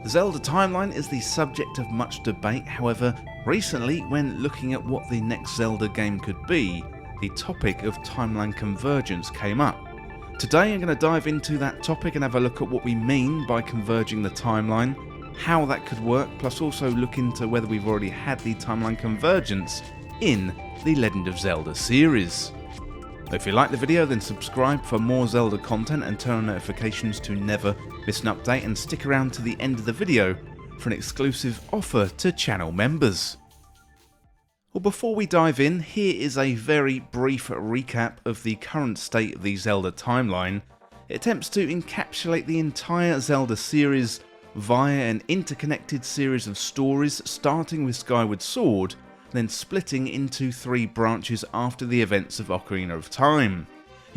The Zelda timeline is the subject of much debate, however, recently when looking at what the next Zelda game could be, the topic of timeline convergence came up. Today I'm going to dive into that topic and have a look at what we mean by converging the timeline, how that could work, plus also look into whether we've already had the timeline convergence in the Legend of Zelda series. If you like the video, then subscribe for more Zelda content and turn on notifications to never miss an update, and stick around to the end of the video for an exclusive offer to channel members. Well, before we dive in, here is a very brief recap of the current state of the Zelda timeline. It attempts to encapsulate the entire Zelda series via an interconnected series of stories, starting with Skyward Sword, then splitting into three branches after the events of Ocarina of Time.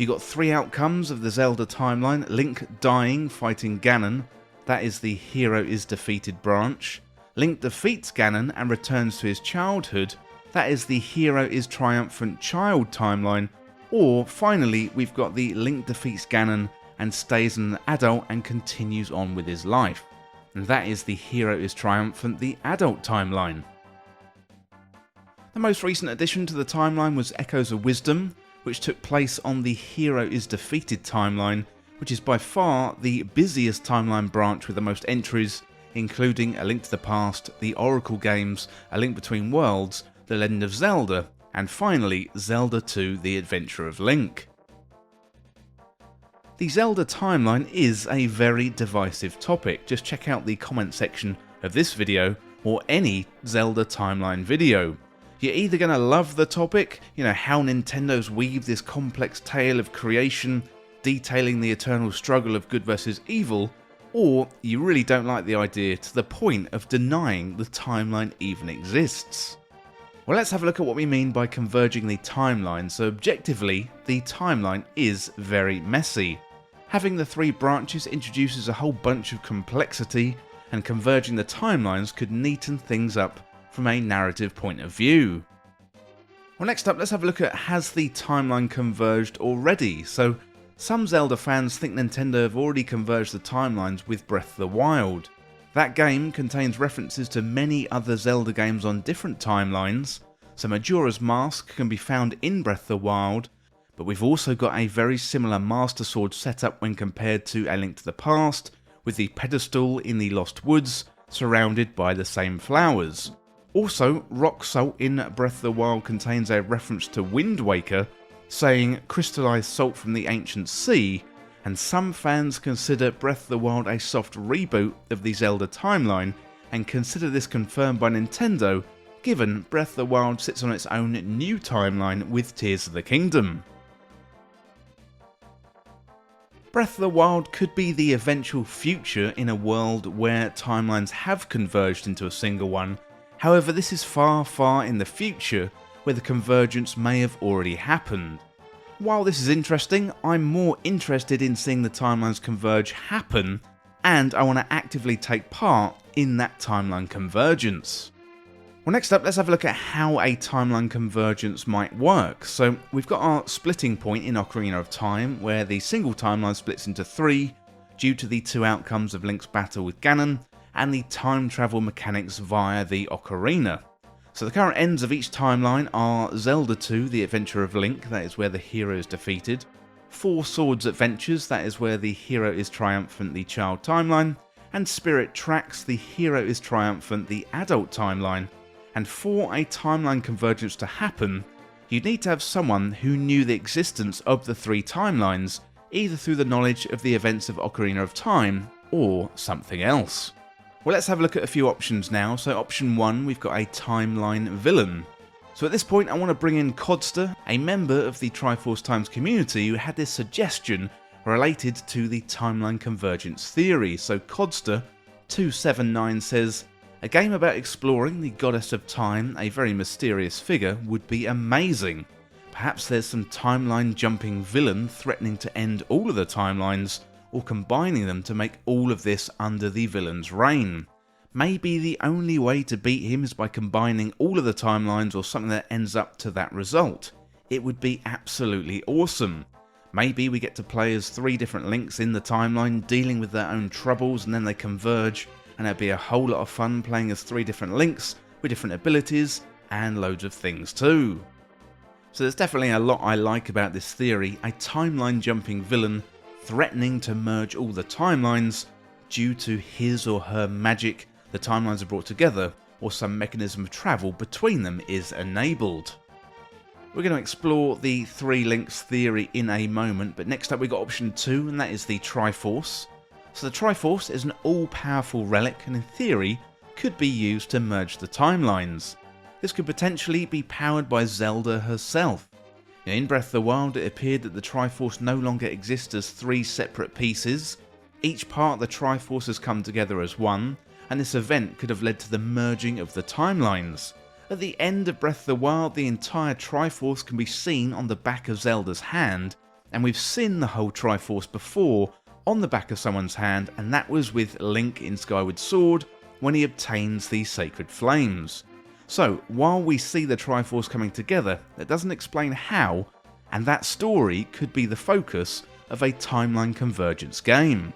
You got three outcomes of the Zelda timeline: Link dying fighting Ganon, that is the hero is defeated branch; Link defeats Ganon and returns to his childhood, that is the hero is triumphant child timeline; or finally we've got the Link defeats Ganon and stays an adult and continues on with his life, and that is the hero is triumphant, the adult timeline. The most recent addition to the timeline was Echoes of Wisdom, which took place on the Hero is Defeated timeline, which is by far the busiest timeline branch with the most entries, including A Link to the Past, the Oracle games, A Link Between Worlds, The Legend of Zelda, and finally Zelda 2: The Adventure of Link. The Zelda timeline is a very divisive topic. Just check out the comment section of this video or any Zelda timeline video. You're either going to love the topic, how Nintendo's weaved this complex tale of creation, detailing the eternal struggle of good versus evil, or you really don't like the idea to the point of denying the timeline even exists. Well, let's have a look at what we mean by converging the timeline. So objectively, the timeline is very messy. Having the three branches introduces a whole bunch of complexity, and converging the timelines could neaten things up from a narrative point of view. Well, next up, let's have a look at, has the timeline converged already? So some Zelda fans think Nintendo have already converged the timelines with Breath of the Wild. That game contains references to many other Zelda games on different timelines, so Majora's Mask can be found in Breath of the Wild, but we've also got a very similar Master Sword setup when compared to A Link to the Past, with the pedestal in the Lost Woods surrounded by the same flowers. Also, rock salt in Breath of the Wild contains a reference to Wind Waker, saying crystallized salt from the ancient sea, and some fans consider Breath of the Wild a soft reboot of the Zelda timeline, and consider this confirmed by Nintendo, given Breath of the Wild sits on its own new timeline with Tears of the Kingdom. Breath of the Wild could be the eventual future in a world where timelines have converged into a single one. However, this is far, far in the future, where the convergence may have already happened. While this is interesting, I'm more interested in seeing the timelines converge happen, and I want to actively take part in that timeline convergence. Well, next up, let's have a look at how a timeline convergence might work. So we've got our splitting point in Ocarina of Time, where the single timeline splits into three, due to the two outcomes of Link's battle with Ganon, and the time travel mechanics via the Ocarina. So the current ends of each timeline are Zelda 2: The Adventure of Link, that is where the hero is defeated; Four Swords Adventures, that is where the hero is triumphant, the child timeline; and Spirit Tracks, the hero is triumphant, the adult timeline. And for a timeline convergence to happen, you'd need to have someone who knew the existence of the three timelines, either through the knowledge of the events of Ocarina of Time, or something else. Well, let's have a look at a few options now. So option 1, we've got a timeline villain. So at this point I want to bring in Codster, a member of the Triforce Times community who had this suggestion related to the timeline convergence theory. So Codster279 says, a game about exploring the goddess of time, a very mysterious figure, would be amazing. Perhaps there's some timeline jumping villain threatening to end all of the timelines, or combining them to make all of this under the villain's reign. Maybe the only way to beat him is by combining all of the timelines or something that ends up to that result. It would be absolutely awesome. Maybe we get to play as three different Links in the timeline dealing with their own troubles, and then they converge and it'd be a whole lot of fun playing as 3 different Links with different abilities and loads of things too. So there's definitely a lot I like about this theory, a timeline jumping villain threatening to merge all the timelines due to his or her magic. The timelines are brought together, or some mechanism of travel between them is enabled. We're going to explore the 3 Links theory in a moment, but next up we've got option 2, and that is the Triforce. So the Triforce is an all-powerful relic and in theory could be used to merge the timelines. This could potentially be powered by Zelda herself. In Breath of the Wild it appeared that the Triforce no longer exists as 3 separate pieces. Each part of the Triforce has come together as one, and this event could have led to the merging of the timelines. At the end of Breath of the Wild, the entire Triforce can be seen on the back of Zelda's hand, and we've seen the whole Triforce before on the back of someone's hand, and that was with Link in Skyward Sword when he obtains the Sacred Flames. So, while we see the Triforce coming together, that doesn't explain how, and that story could be the focus of a timeline convergence game.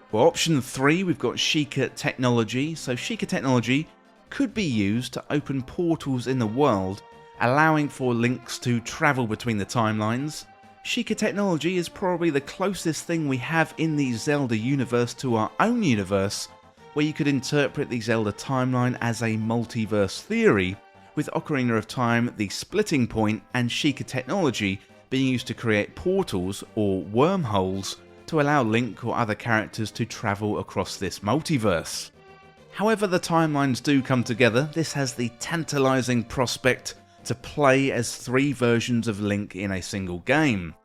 For option 3, we've got Sheikah technology. So Sheikah technology could be used to open portals in the world, allowing for Links to travel between the timelines. Sheikah technology is probably the closest thing we have in the Zelda universe to our own universe, where you could interpret the Zelda timeline as a multiverse theory, with Ocarina of Time, the splitting point, and Sheikah technology being used to create portals or wormholes to allow Link or other characters to travel across this multiverse. However the timelines do come together, this has the tantalising prospect to play as 3 versions of Link in a single game.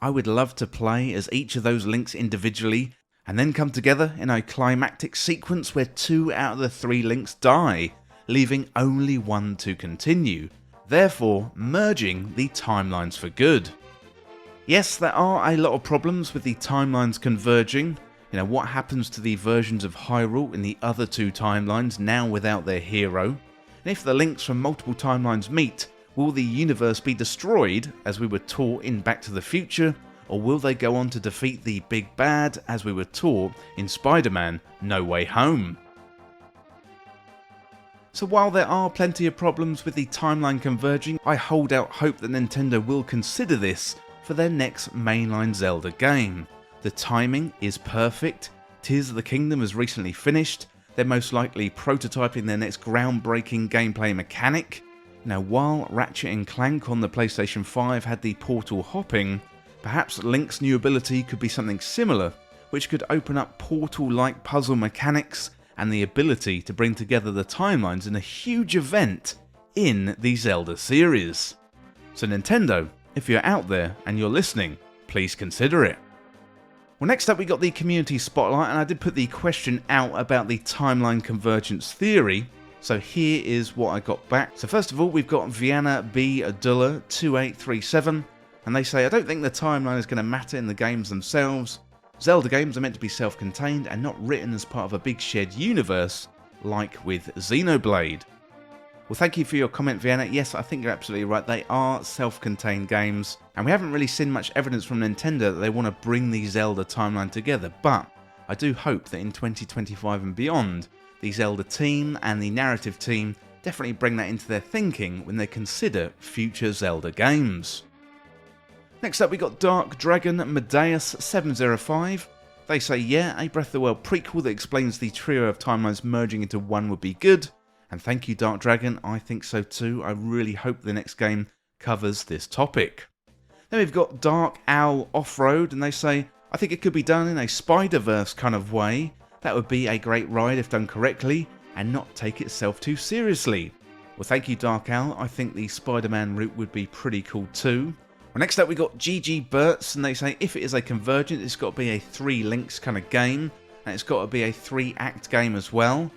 I would love to play as each of those Links individually, and then come together in a climactic sequence where 2 out of the 3 Links die, leaving only one to continue, therefore merging the timelines for good. Yes, there are a lot of problems with the timelines converging. What happens to the versions of Hyrule in the other 2 timelines now without their hero? And if the Links from multiple timelines meet, will the universe be destroyed as we were taught in Back to the Future? Or will they go on to defeat the big bad as we were taught in Spider-Man No Way Home? So while there are plenty of problems with the timeline converging, I hold out hope that Nintendo will consider this for their next mainline Zelda game. The timing is perfect, Tears of the Kingdom has recently finished, they're most likely prototyping their next groundbreaking gameplay mechanic. Now while Ratchet & Clank on the PlayStation 5 had the portal hopping, perhaps Link's new ability could be something similar, which could open up portal-like puzzle mechanics and the ability to bring together the timelines in a huge event in the Zelda series. So Nintendo, if you're out there and you're listening, please consider it. Well, next up we got the community spotlight, and I did put the question out about the timeline convergence theory. So here is what I got back. So first of all, we've got Vienna B. Adulla 2837. And they say, I don't think the timeline is going to matter in the games themselves. Zelda games are meant to be self-contained and not written as part of a big shared universe, like with Xenoblade. Well, thank you for your comment, Vienna. Yes, I think you're absolutely right. They are self-contained games, and we haven't really seen much evidence from Nintendo that they want to bring the Zelda timeline together. But I do hope that in 2025 and beyond, the Zelda team and the narrative team definitely bring that into their thinking when they consider future Zelda games. Next up we got Dark Dragon Medeus 705. They say, yeah, a Breath of the Wild prequel that explains the trio of timelines merging into one would be good. And thank you, Dark Dragon, I think so too. I really hope the next game covers this topic. Then we've got Dark Owl Off-Road, and they say, I think it could be done in a Spider-Verse kind of way. That would be a great ride if done correctly, and not take itself too seriously. Well, thank you, Dark Owl. I think the Spider-Man route would be pretty cool too. Well, next up we got GG Burts, and they say if it is a convergent, it's got to be a 3 Links kind of game, and it's got to be a 3-act game as well.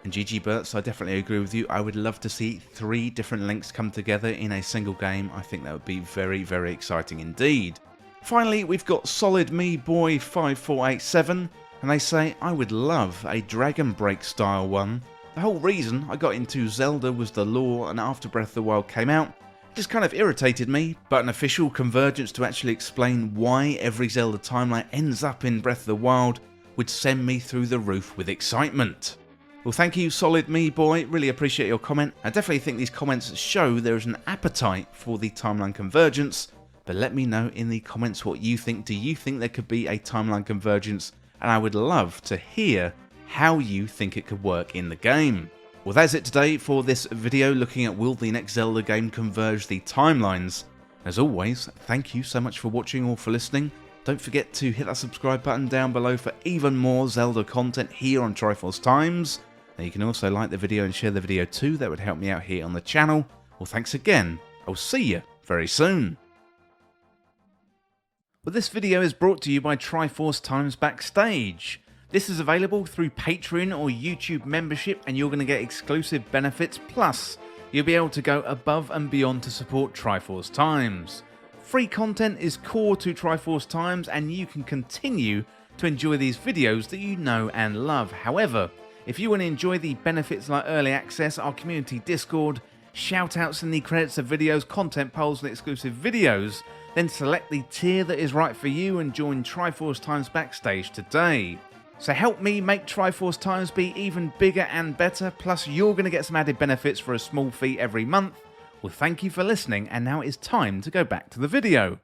And GG Burts, I definitely agree with you. I would love to see 3 different Links come together in a single game. I think that would be very, very exciting indeed. Finally, we've got Solid Me Boy 5487, and they say I would love a Dragon Break style one. The whole reason I got into Zelda was the lore, and after Breath of the Wild came out, just kind of irritated me, but an official convergence to actually explain why every Zelda timeline ends up in Breath of the Wild would send me through the roof with excitement. Well, thank you, Solid Me Boy, really appreciate your comment. I definitely think these comments show there is an appetite for the timeline convergence, but let me know in the comments what you think. Do you think there could be a timeline convergence? And I would love to hear how you think it could work in the game. Well, that's it today for this video looking at will the next Zelda game converge the timelines. As always, thank you so much for watching or for listening. Don't forget to hit that subscribe button down below for even more Zelda content here on Triforce Times. Now you can also like the video and share the video too, that would help me out here on the channel. Well, thanks again, I'll see you very soon. Well, this video is brought to you by Triforce Times Backstage. This is available through Patreon or YouTube membership, and you're going to get exclusive benefits, plus you'll be able to go above and beyond to support Triforce Times. Free content is core to Triforce Times, and you can continue to enjoy these videos that you know and love. However, if you want to enjoy the benefits like early access, our community Discord, shoutouts in the credits of videos, content polls and exclusive videos, then select the tier that is right for you and join Triforce Times Backstage today. So help me make Triforce Times be even bigger and better, plus you're going to get some added benefits for a small fee every month. Well, thank you for listening, and now it is time to go back to the video.